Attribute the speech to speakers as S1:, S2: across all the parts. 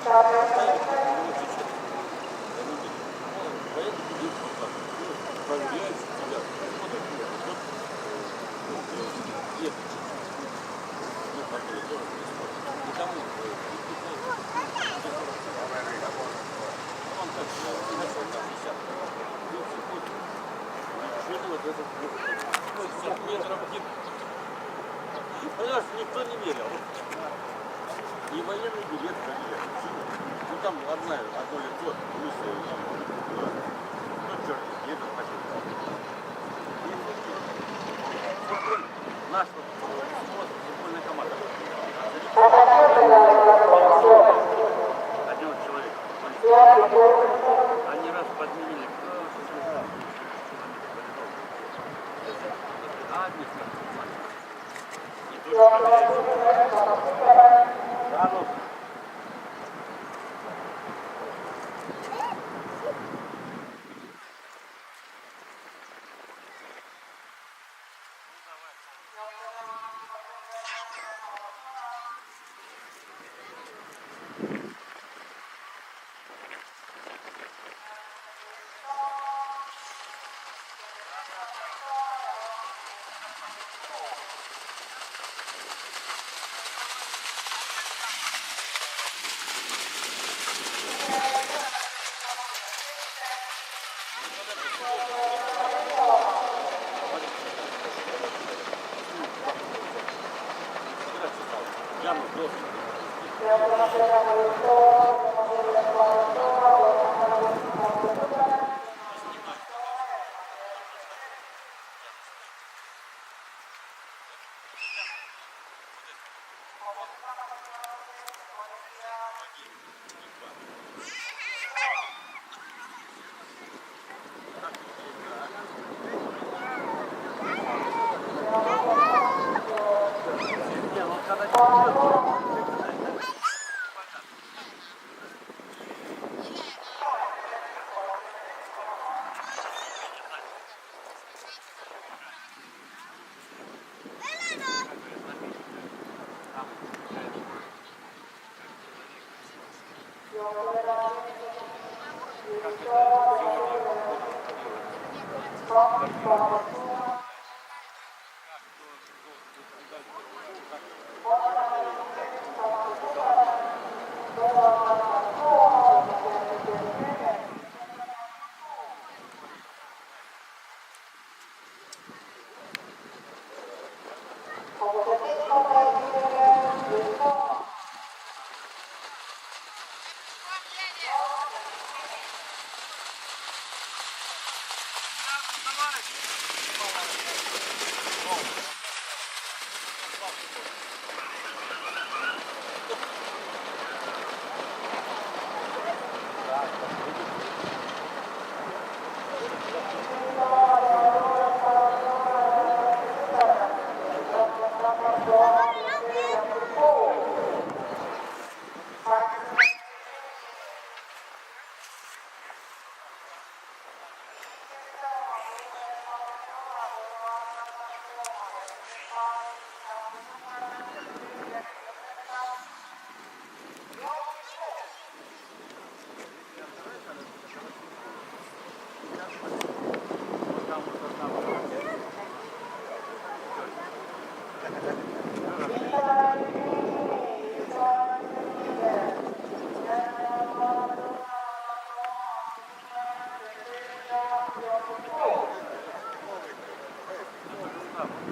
S1: Поедет, будет проверяет тебя, смотрит, вот, лет, ну, которые тоже бесплатно. И тому, он так начал там 50, ну, секунду, что-то вот это, 50 метров, понимаешь, никто не верил. И военный билет проверяли. Ну там одно лицо, лысое, ну черт, едет машина. Наш футбольная команда. Один человек. Они раз подменили.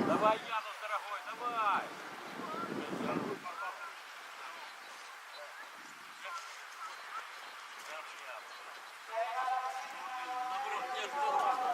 S1: Давай, Янус, дорогой, давай! Наоборот, не здорово.